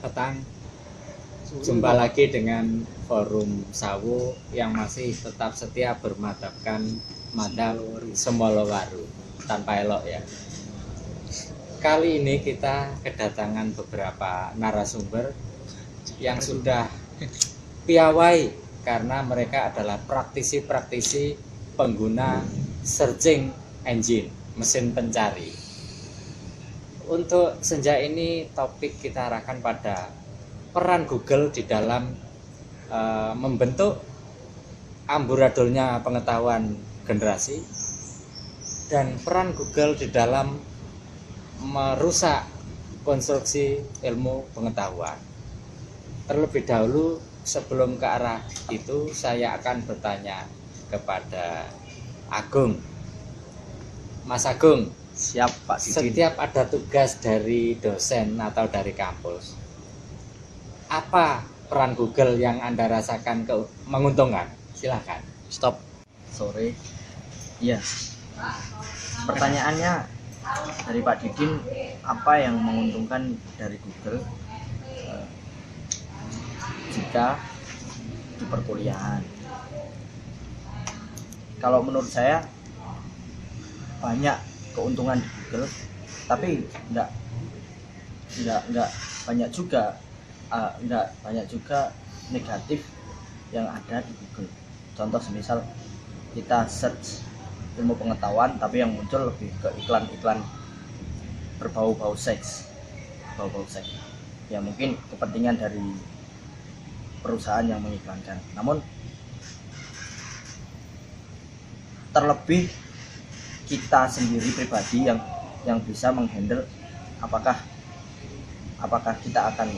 petang. Jumpa lagi dengan Forum Sawu yang masih tetap setia bermadhabkan madhab Semolowaru tanpa elok ya. Kali ini kita kedatangan beberapa narasumber yang sudah piawai karena mereka adalah praktisi-praktisi pengguna searching engine, mesin pencari. Untuk senja ini topik kita arahkan pada peran Google di dalam membentuk amburadulnya pengetahuan generasi dan peran Google di dalam merusak konstruksi ilmu pengetahuan. Terlebih dahulu sebelum ke arah itu saya akan bertanya kepada Agung. Mas Agung, siap Pak Didin. Setiap ada tugas dari dosen atau dari kampus, apa peran Google yang Anda rasakan menguntungkan? Silahkan. Stop. Sore. Iya. Pertanyaannya dari Pak Didin, apa yang menguntungkan dari Google jika di perkuliahan? Kalau menurut saya banyak keuntungan di Google, tapi enggak banyak juga negatif yang ada di Google. Contoh semisal kita search ilmu pengetahuan tapi yang muncul lebih ke iklan-iklan berbau-bau seks. Ya mungkin kepentingan dari perusahaan yang mengiklankan. Namun terlebih kita sendiri pribadi yang bisa menghandle apakah kita akan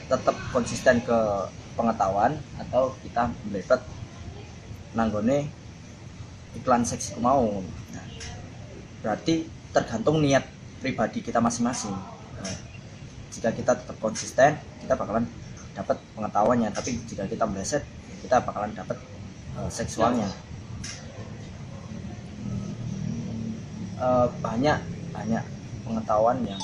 tetap konsisten ke pengetahuan atau kita meleset nanggone iklan seks mau. Nah, berarti tergantung niat pribadi kita masing-masing. Nah, jika kita tetap konsisten, kita bakalan dapat pengetahuannya, tapi jika kita meleset, kita bakalan dapat seksualnya. Banyak pengetahuan yang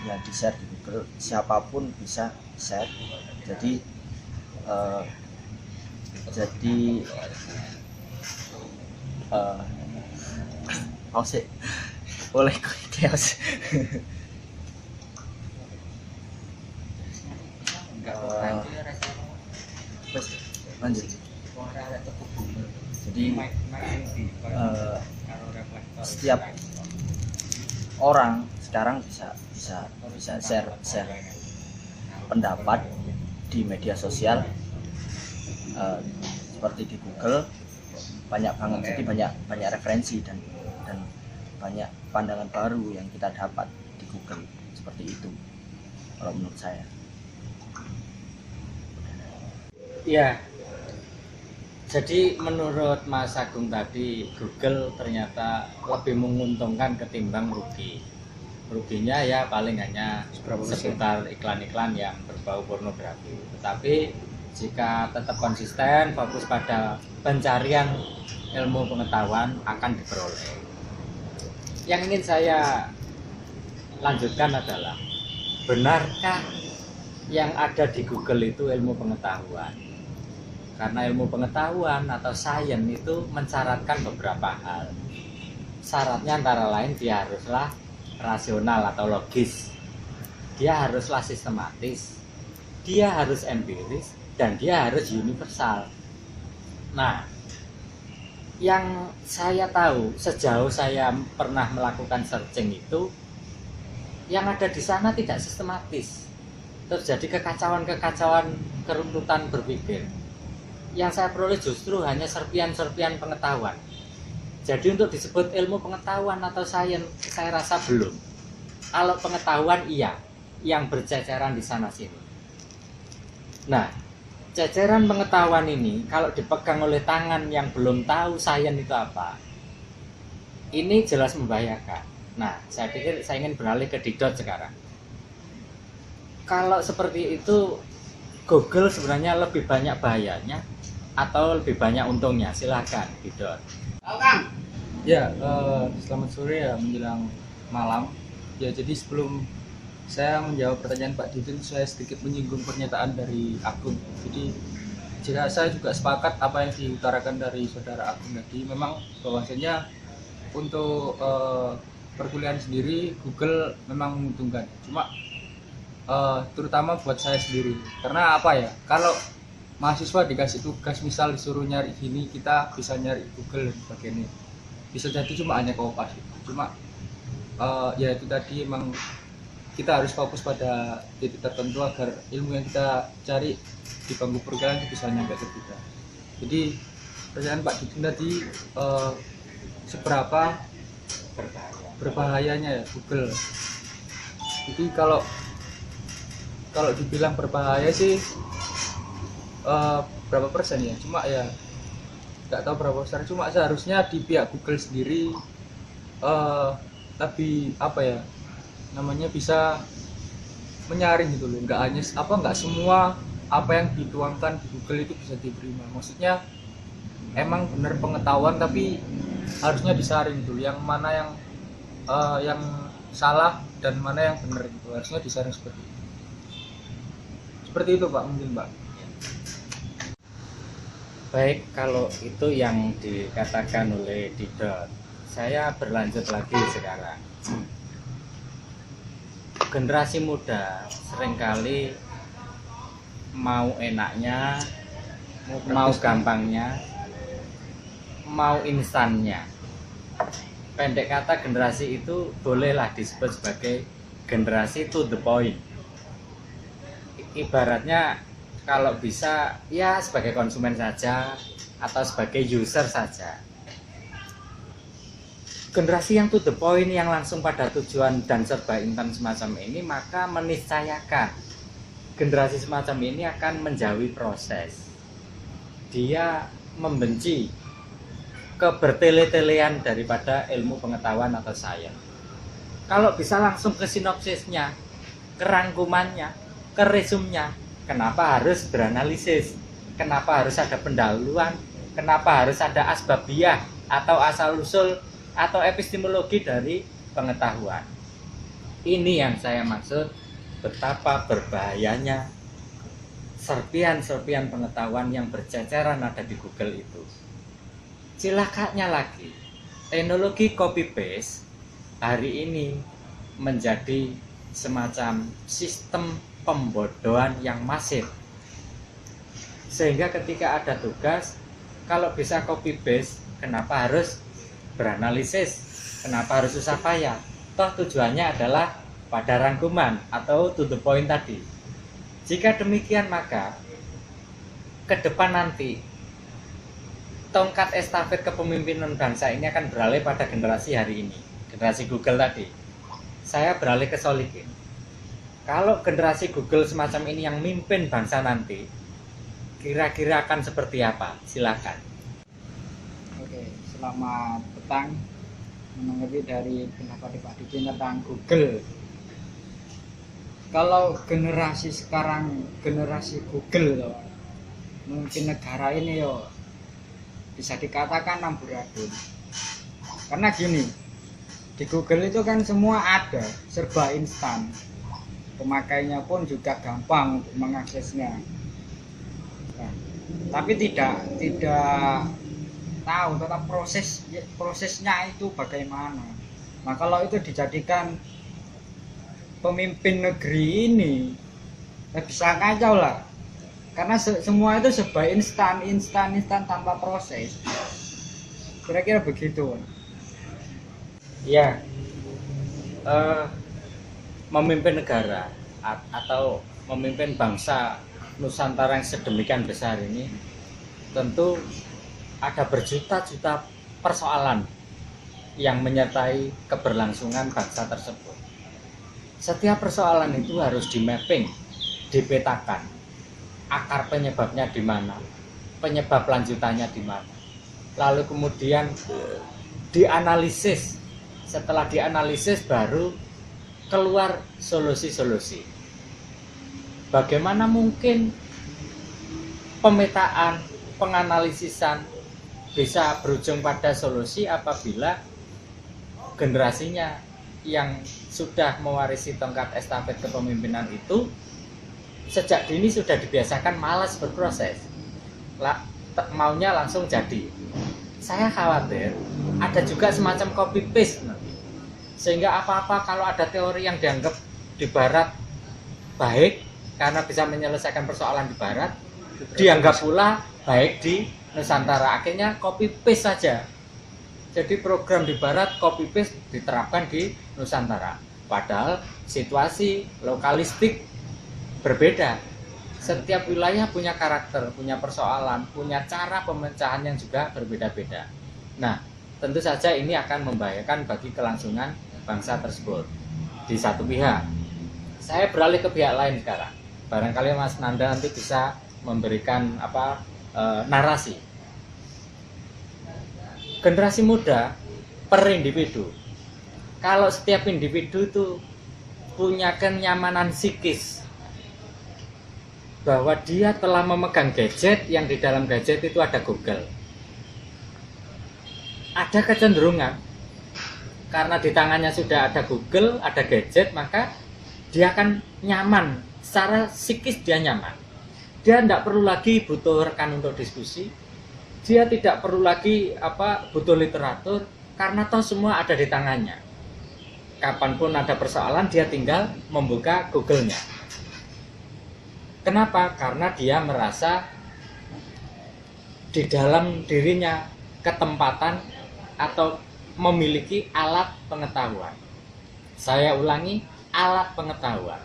di share di Google, siapapun bisa share. Jadi boleh chaos. Lanjut. Jadi setiap orang sekarang bisa share pendapat di media sosial, seperti di Google banyak banget. Jadi banyak referensi dan banyak pandangan baru yang kita dapat di Google, seperti itu kalau menurut saya. Ya, jadi menurut Mas Agung tadi, Google ternyata lebih menguntungkan ketimbang rugi. Ruginya ya paling hanya seputar iklan-iklan yang berbau pornografi. Tetapi jika tetap konsisten, fokus pada pencarian ilmu pengetahuan akan diperoleh. Yang ingin saya lanjutkan adalah, benarkah yang ada di Google itu ilmu pengetahuan? Karena ilmu pengetahuan atau sains itu mensyaratkan beberapa hal. Syaratnya antara lain dia haruslah rasional atau logis, dia haruslah sistematis, dia harus empiris, dan dia harus universal. Nah, yang saya tahu sejauh saya pernah melakukan searching itu, yang ada di sana tidak sistematis. Terjadi kekacauan, keruntutan berpikir. Yang saya peroleh justru hanya serpian-serpian pengetahuan. Jadi untuk disebut ilmu pengetahuan atau sains, saya rasa belum. Kalau pengetahuan iya, yang berceceran di sana sini. Nah, ceceran pengetahuan ini kalau dipegang oleh tangan yang belum tahu sains itu apa, ini jelas membahayakan. Nah, saya pikir saya ingin beralih ke Didot sekarang. Kalau seperti itu, Google sebenarnya lebih banyak bahayanya atau lebih banyak untungnya? Silakan, Didot. Ya, selamat sore ya menjelang malam. Ya, jadi sebelum Saya menjawab pertanyaan Pak Didin, saya sedikit menyinggung pernyataan dari Agung. Jadi jika saya juga sepakat apa yang diutarakan dari saudara Agung tadi, memang bahwasanya untuk perkuliahan sendiri Google memang menguntungkan. Cuma terutama buat saya sendiri. Karena apa ya? Kalau mahasiswa dikasih tugas, misal disuruh nyari gini, kita bisa nyari Google dan sebagainya. Bisa jadi cuma hanya kopas. Cuma ya itu tadi emang kita harus fokus pada titik tertentu agar ilmu yang kita cari di bangku perkuliahan itu bisa nyampe ke kita. Jadi pertanyaan Pak Didin tadi seberapa berbahayanya ya Google. Jadi kalau dibilang berbahaya sih berapa persen ya? Cuma ya nggak tahu berapa persen. Cuma seharusnya di pihak Google sendiri lebih apa ya? Namanya bisa menyaring gitu loh, nggak semua apa yang dituangkan di Google itu bisa diterima. Maksudnya emang benar pengetahuan tapi harusnya disaring dulu yang mana yang salah dan mana yang benar gitu, harusnya disaring seperti itu Pak, mungkin Pak. Baik, kalau itu yang dikatakan oleh Didot, saya berlanjut lagi sekarang. Generasi muda seringkali mau enaknya, mau gampangnya, mau instannya. Pendek kata generasi itu bolehlah disebut sebagai generasi to the point. Ibaratnya kalau bisa ya sebagai konsumen saja atau sebagai user saja. Generasi yang to the point, yang langsung pada tujuan dan serba instan semacam ini, maka meniscayakan generasi semacam ini akan menjauhi proses. Dia membenci kebertele-telean daripada ilmu pengetahuan atau sains. Kalau bisa langsung ke sinopsisnya, ke rangkumannya, ke resumnya, kenapa harus beranalisis? Kenapa harus ada pendahuluan? Kenapa harus ada asbabiyah atau asal-usul atau epistemologi dari pengetahuan? Ini yang saya maksud betapa berbahayanya serpian-serpian pengetahuan yang berceceran ada di Google itu. Cilakanya lagi, teknologi copy paste hari ini menjadi semacam sistem pembodohan yang masif. Sehingga ketika ada tugas, kalau bisa copy paste, kenapa harus beranalisis? Kenapa harus susah payah? Toh tujuannya adalah pada rangkuman atau to the point tadi. Jika demikian, maka ke depan nanti tongkat estafet kepemimpinan bangsa ini akan beralih pada generasi hari ini, generasi Google tadi. Saya beralih ke Solikin. Kalau generasi Google semacam ini yang mimpin bangsa nanti, kira-kira akan seperti apa? Silakan. Oke, selamat petang. Menanggapi dari pendapat Pak Didin tentang Google. Kalau generasi sekarang, generasi Google loh, mungkin negara ini yo bisa dikatakan amburadul. Karena gini, di Google itu kan semua ada, serba instan. Pemakainya pun juga gampang untuk mengaksesnya. Nah, tapi tidak tahu tentang prosesnya itu bagaimana. Nah, kalau itu dijadikan pemimpin negeri ini, ya bisa kacau lah. Karena semua itu serba instan tanpa proses. Kira-kira begitu. Ya, memimpin negara atau memimpin bangsa Nusantara yang sedemikian besar ini tentu ada berjuta-juta persoalan yang menyertai keberlangsungan bangsa tersebut. Setiap persoalan itu harus di-mapping, dipetakan. Akar penyebabnya di mana, penyebab lanjutannya di mana. Lalu kemudian dianalisis. Setelah dianalisis baru keluar solusi-solusi. Bagaimana mungkin pemetaan, penganalisisan bisa berujung pada solusi apabila generasinya yang sudah mewarisi tongkat estafet kepemimpinan itu sejak dini sudah dibiasakan malas berproses, maunya langsung jadi. Saya khawatir ada juga semacam copy paste nanti, sehingga apa-apa kalau ada teori yang dianggap di Barat baik karena bisa menyelesaikan persoalan di Barat, dianggap pula baik di Nusantara. Akhirnya copy paste saja. Jadi program di Barat copy paste diterapkan di Nusantara. Padahal situasi lokalistik berbeda. Setiap wilayah punya karakter, punya persoalan, punya cara pemecahan yang juga berbeda-beda. Nah, tentu saja ini akan membahayakan bagi kelangsungan bangsa tersebut. Di satu pihak, saya beralih ke pihak lain sekarang. Barangkali Mas Nanda nanti bisa memberikan narasi. Generasi muda per individu. Kalau setiap individu itu punya kenyamanan psikis bahwa dia telah memegang gadget yang di dalam gadget itu ada Google. Ada kecenderungan karena di tangannya sudah ada Google, ada gadget, maka dia akan nyaman, secara psikis dia nyaman. Dia tidak perlu lagi butuh rekan untuk diskusi, dia tidak perlu lagi butuh literatur, karena toh semua ada di tangannya. Kapanpun ada persoalan, dia tinggal membuka Google-nya. Kenapa? Karena dia merasa di dalam dirinya ketempatan atau memiliki alat pengetahuan. Saya ulangi, alat pengetahuan.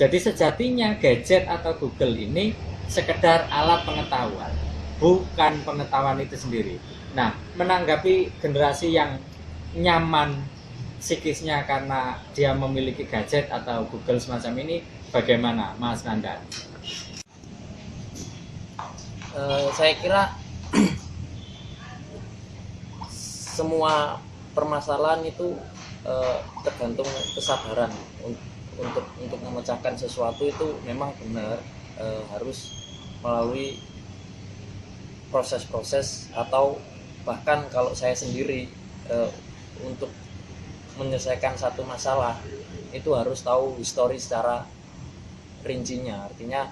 Jadi sejatinya gadget atau Google ini sekedar alat pengetahuan, bukan pengetahuan itu sendiri. Nah, menanggapi generasi yang nyaman psikisnya karena dia memiliki gadget atau Google semacam ini, bagaimana Mas Nanda? Saya kira semua permasalahan itu tergantung kesadaran. Untuk memecahkan sesuatu itu memang benar harus melalui proses-proses, atau bahkan kalau saya sendiri untuk menyelesaikan satu masalah itu harus tahu histori secara rincinya, artinya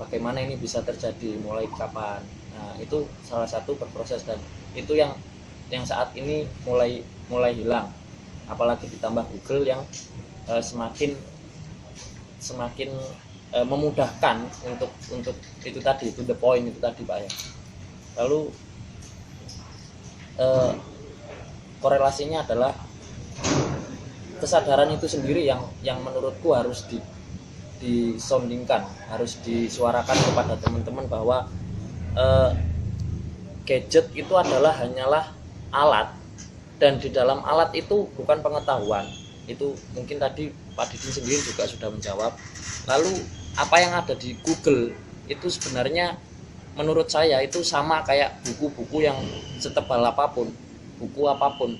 bagaimana ini bisa terjadi, mulai kapan. Nah, itu salah satu berproses, dan itu yang saat ini mulai hilang, apalagi ditambah Google yang semakin memudahkan untuk itu tadi, to the point itu tadi Pak ya. Lalu korelasinya adalah kesadaran itu sendiri yang menurutku harus disoundingkan, harus disuarakan kepada teman-teman bahwa gadget itu hanyalah alat, dan di dalam alat itu bukan pengetahuan. Itu mungkin tadi Pak Didin sendiri juga sudah menjawab. Lalu apa yang ada di Google itu sebenarnya menurut saya itu sama kayak buku-buku yang setebal apapun, buku apapun.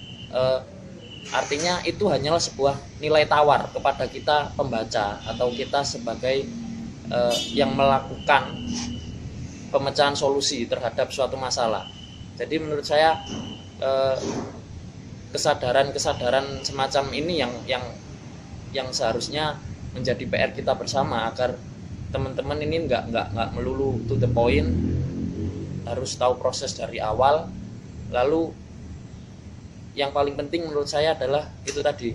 Artinya itu hanyalah sebuah nilai tawar kepada kita pembaca atau kita sebagai yang melakukan pemecahan solusi terhadap suatu masalah. Jadi menurut saya kesadaran semacam ini yang seharusnya menjadi PR kita bersama, agar teman-teman ini nggak melulu to the point, harus tahu proses dari awal. Lalu yang paling penting menurut saya adalah itu tadi,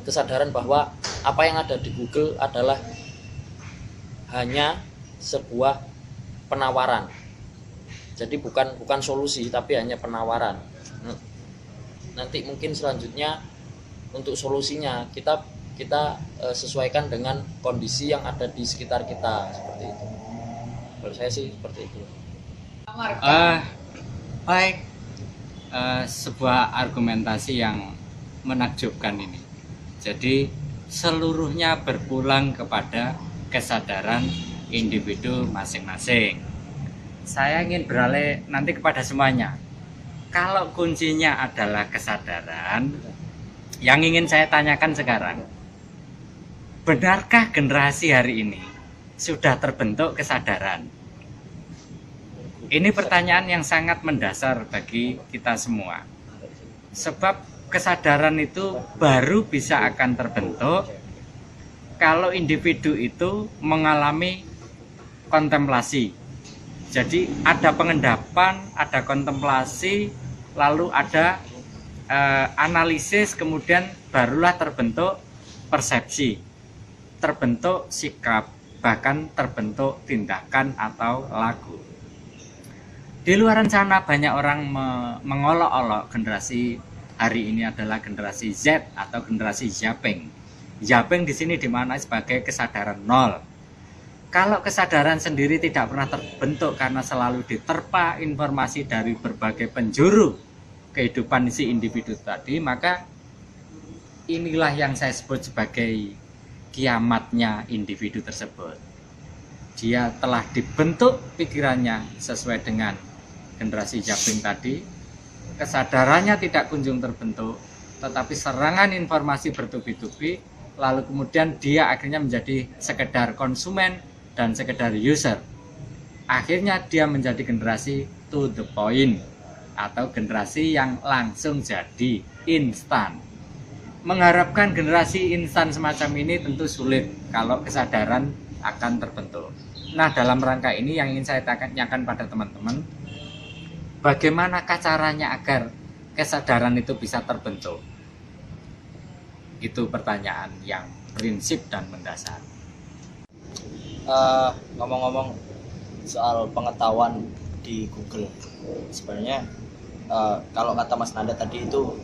kesadaran bahwa apa yang ada di Google adalah hanya sebuah penawaran. Jadi bukan solusi, tapi hanya penawaran. Nanti mungkin selanjutnya untuk solusinya kita sesuaikan dengan kondisi yang ada di sekitar kita, seperti itu. Kalau saya sih seperti itu. Baik, sebuah argumentasi yang menakjubkan ini. Jadi seluruhnya berpulang kepada kesadaran individu masing-masing. Saya ingin beralih nanti kepada semuanya. Kalau kuncinya adalah kesadaran, yang ingin saya tanyakan sekarang, benarkah generasi hari ini sudah terbentuk kesadaran? Ini pertanyaan yang sangat mendasar bagi kita semua. Sebab kesadaran itu baru bisa akan terbentuk kalau individu itu mengalami kontemplasi. Jadi ada pengendapan, ada kontemplasi, lalu ada analisis, kemudian barulah terbentuk persepsi, terbentuk sikap, bahkan terbentuk tindakan atau laku. Di luar sana banyak orang mengolok-olok generasi hari ini adalah generasi Z atau generasi Yaping. Yaping di sini dimaknai sebagai kesadaran nol. Kalau kesadaran sendiri tidak pernah terbentuk karena selalu diterpa informasi dari berbagai penjuru kehidupan si individu tadi, maka inilah yang saya sebut sebagai kiamatnya individu tersebut. Dia telah dibentuk pikirannya sesuai dengan generasi Yaping tadi, kesadarannya tidak kunjung terbentuk, tetapi serangan informasi bertubi-tubi, lalu kemudian dia akhirnya menjadi sekedar konsumen dan sekedar user. Akhirnya dia menjadi generasi to the point atau generasi yang langsung jadi instan. Mengharapkan generasi instan semacam ini tentu sulit kalau kesadaran akan terbentuk. Nah, dalam rangka ini yang ingin saya tanyakan pada teman-teman, bagaimanakah caranya agar kesadaran itu bisa terbentuk? Itu pertanyaan yang prinsip dan mendasar. Ngomong-ngomong soal pengetahuan di Google, sebenarnya kalau kata Mas Nanda tadi itu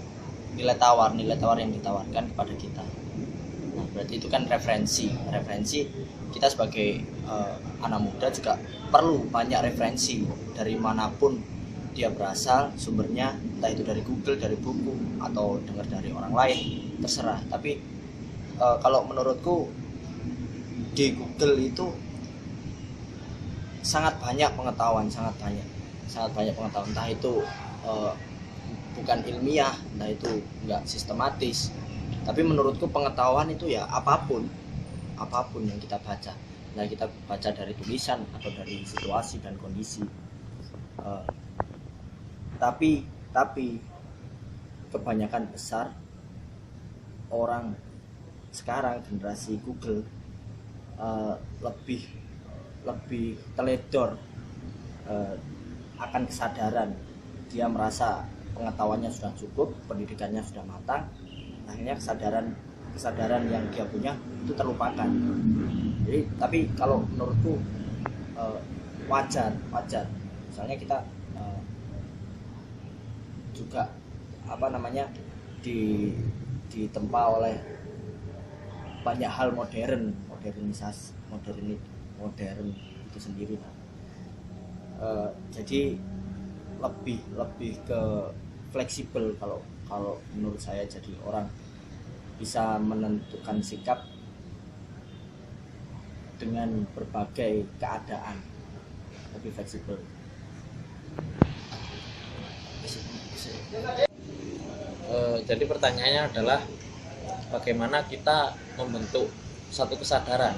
nilai tawar yang ditawarkan kepada kita. Nah, berarti itu kan referensi kita sebagai anak muda juga perlu banyak referensi dari manapun dia berasal, sumbernya entah itu dari Google, dari buku, atau dengar dari orang lain, terserah. Tapi kalau menurutku di Google itu sangat banyak pengetahuan, entah itu bukan ilmiah, entah itu enggak sistematis. Tapi menurutku pengetahuan itu ya apapun yang kita baca. Nah, kita baca dari tulisan atau dari situasi dan kondisi. Tapi kebanyakan besar orang sekarang generasi Google lebih teledor akan kesadaran. Dia merasa pengetahuannya sudah cukup, pendidikannya sudah matang, akhirnya kesadaran yang dia punya itu terlupakan. Jadi, tapi kalau menurutku wajar. Misalnya kita juga ditempa oleh banyak hal modern itu sendiri. Jadi lebih ke fleksibel kalau menurut saya. Jadi orang bisa menentukan sikap dengan berbagai keadaan, lebih fleksibel. Jadi pertanyaannya adalah bagaimana kita membentuk satu kesadaran,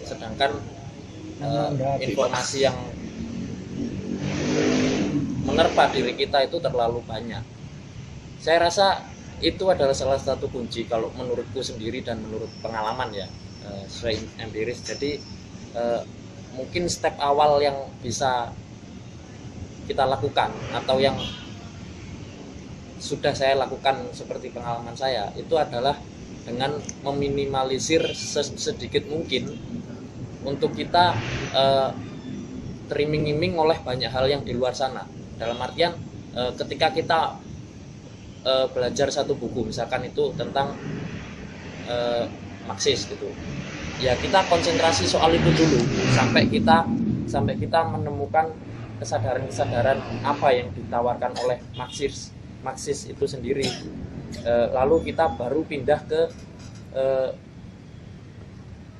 sedangkan informasi yang menerpa diri kita itu terlalu banyak. Saya rasa itu adalah salah satu kunci kalau menurutku sendiri dan menurut pengalaman ya, sesuai empiris. Jadi mungkin step awal yang bisa kita lakukan atau yang sudah saya lakukan seperti pengalaman saya itu adalah dengan meminimalisir sedikit mungkin untuk kita teriming-iming oleh banyak hal yang di luar sana. Dalam artian ketika kita belajar satu buku, misalkan itu tentang Marxis gitu, ya kita konsentrasi soal itu dulu sampai kita menemukan kesadaran apa yang ditawarkan oleh Marxis itu sendiri. Lalu kita baru pindah ke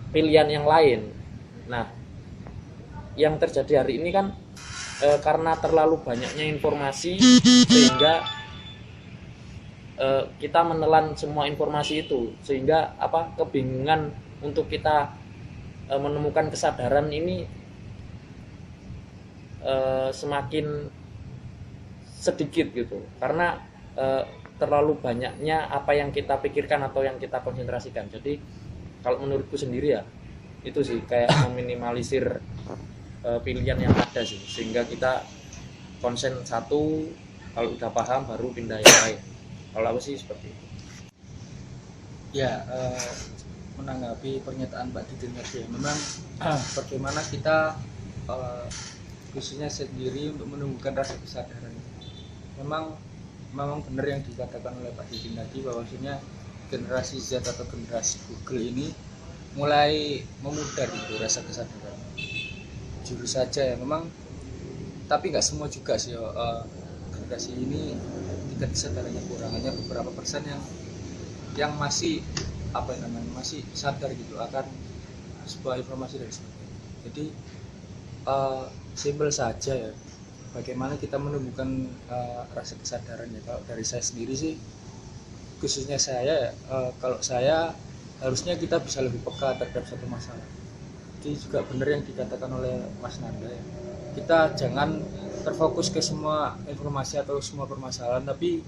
pilihan yang lain. Nah, yang terjadi hari ini kan karena terlalu banyaknya informasi sehingga kita menelan semua informasi itu, sehingga kebingungan untuk kita menemukan kesadaran ini semakin sedikit gitu. Karena terlalu banyaknya apa yang kita pikirkan atau yang kita konsentrasikan. Jadi kalau menurutku sendiri ya itu sih kayak meminimalisir pilihan yang ada sih, sehingga kita konsen satu, kalau udah paham baru pindah yang lain. Kalau aku sih seperti itu. Ya, menanggapi pernyataan Mbak Didin tadi, memang bagaimana kita khususnya sendiri untuk menumbuhkan rasa kesadaran. Memang benar yang dikatakan oleh Pak Didin tadi, bahwasanya generasi Z atau generasi Google ini mulai memudar gitu rasa kesadaran. Jujur saja ya, memang, tapi nggak semua juga sih generasi ini tingkat kesadarannya kurang. Hanya beberapa persen yang masih masih sadar gitu akan sebuah informasi dari sebagainya. Jadi simpel saja ya, bagaimana kita menumbuhkan rasa kesadaran ya. Kalau dari saya sendiri sih, khususnya saya kalau saya harusnya kita bisa lebih peka terhadap satu masalah. Jadi juga benar yang dikatakan oleh Mas Nanda ya, kita jangan terfokus ke semua informasi atau semua permasalahan, tapi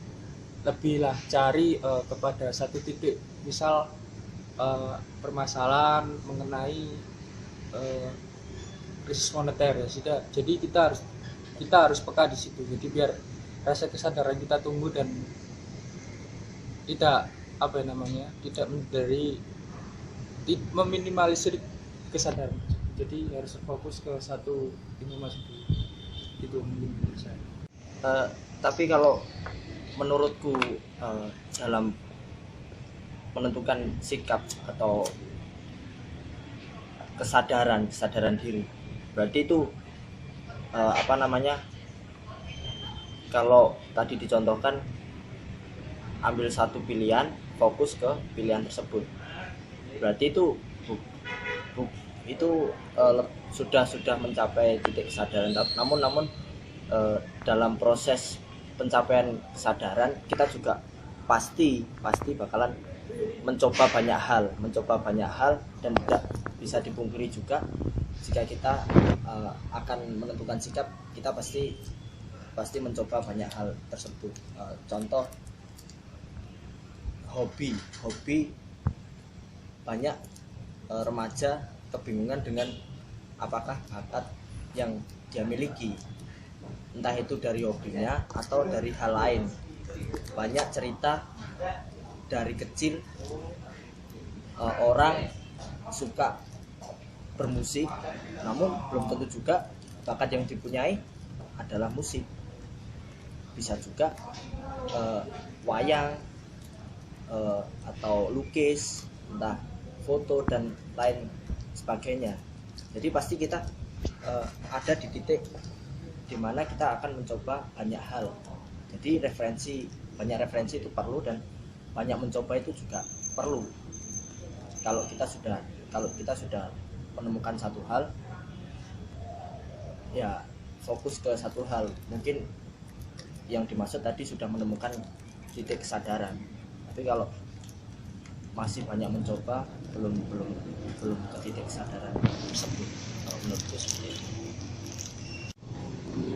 lebihlah cari kepada satu titik. Misal permasalahan mengenai krisis moneter ya sudah, jadi kita harus peka di situ. Jadi biar rasa kesadaran kita tumbuh dan tidak tidak meminimalisir kesadaran. Jadi harus fokus ke satu informasi dulu. Itu menurut saya. Tapi kalau menurutku dalam menentukan sikap atau kesadaran diri, berarti itu kalau tadi dicontohkan ambil satu pilihan, fokus ke pilihan tersebut, berarti itu sudah mencapai titik kesadaran. Namun dalam proses pencapaian kesadaran kita juga pasti bakalan mencoba banyak hal dan tidak bisa dipungkiri juga jika kita akan menentukan sikap, kita pasti mencoba banyak hal tersebut. Contoh hobi banyak remaja kebingungan dengan apakah bakat yang dia miliki, entah itu dari hobinya atau dari hal lain. Banyak cerita dari kecil orang suka bermusik, namun belum tentu juga bakat yang dipunyai adalah musik. Bisa juga wayang atau lukis, entah foto dan lain sebagainya. Jadi pasti kita ada di titik dimana kita akan mencoba banyak hal. Jadi banyak referensi itu perlu, dan banyak mencoba itu juga perlu. Kalau kita sudah menemukan satu hal, ya fokus ke satu hal. Mungkin yang dimaksud tadi sudah menemukan titik kesadaran. Tapi kalau masih banyak mencoba, belum ke titik kesadaran tersebut. Kalau menurutku seperti itu.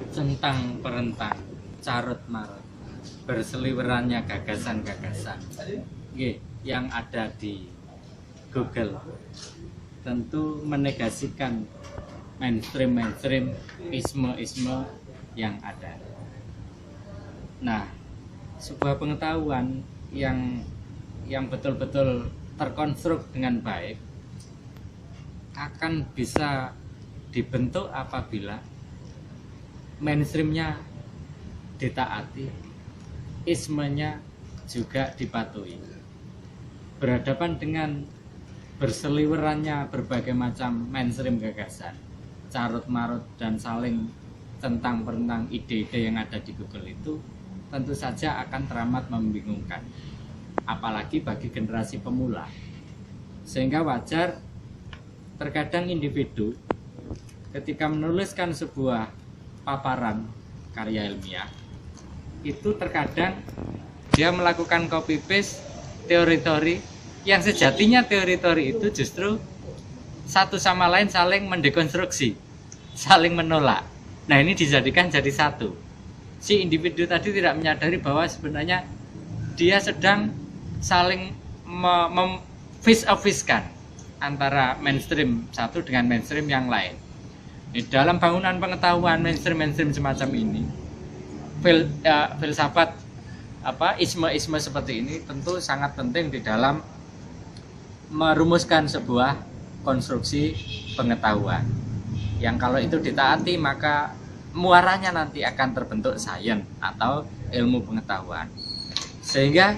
Centang perentang, carut marut, berseliwerannya gagasan-gagasan yang ada di Google tentu menegasikan mainstream isme yang ada. Nah, sebuah pengetahuan yang betul-betul terkonstruk dengan baik akan bisa dibentuk apabila mainstreamnya ditaati, ismenya juga dipatuhi. Berhadapan dengan berseliwerannya berbagai macam mainstream gagasan, carut marut dan saling centang perentang ide-ide yang ada di Google itu tentu saja akan teramat membingungkan, apalagi bagi generasi pemula. Sehingga wajar terkadang individu ketika menuliskan sebuah paparan karya ilmiah itu terkadang dia melakukan copy paste teori-teori yang sejatinya teori-teori itu justru satu sama lain saling mendekonstruksi, saling menolak. Nah, ini dijadikan jadi satu. Si individu tadi tidak menyadari bahwa sebenarnya dia sedang saling face-a-face-kan antara mainstream satu dengan mainstream yang lain. Di dalam bangunan pengetahuan mainstream semacam ini, filsafat isme seperti ini tentu sangat penting di dalam merumuskan sebuah konstruksi pengetahuan yang kalau itu ditaati maka muaranya nanti akan terbentuk sains atau ilmu pengetahuan. Sehingga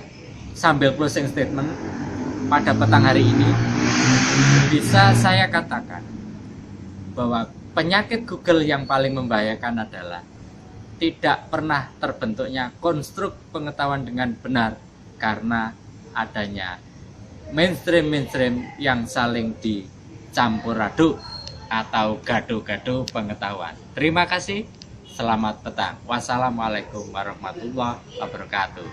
sambil closing statement pada petang hari ini bisa saya katakan bahwa penyakit Google yang paling membahayakan adalah tidak pernah terbentuknya konstruk pengetahuan dengan benar karena adanya mainstream yang saling dicampur aduk atau gaduh-gaduh pengetahuan. Terima kasih, selamat petang. Wassalamualaikum warahmatullahi wabarakatuh.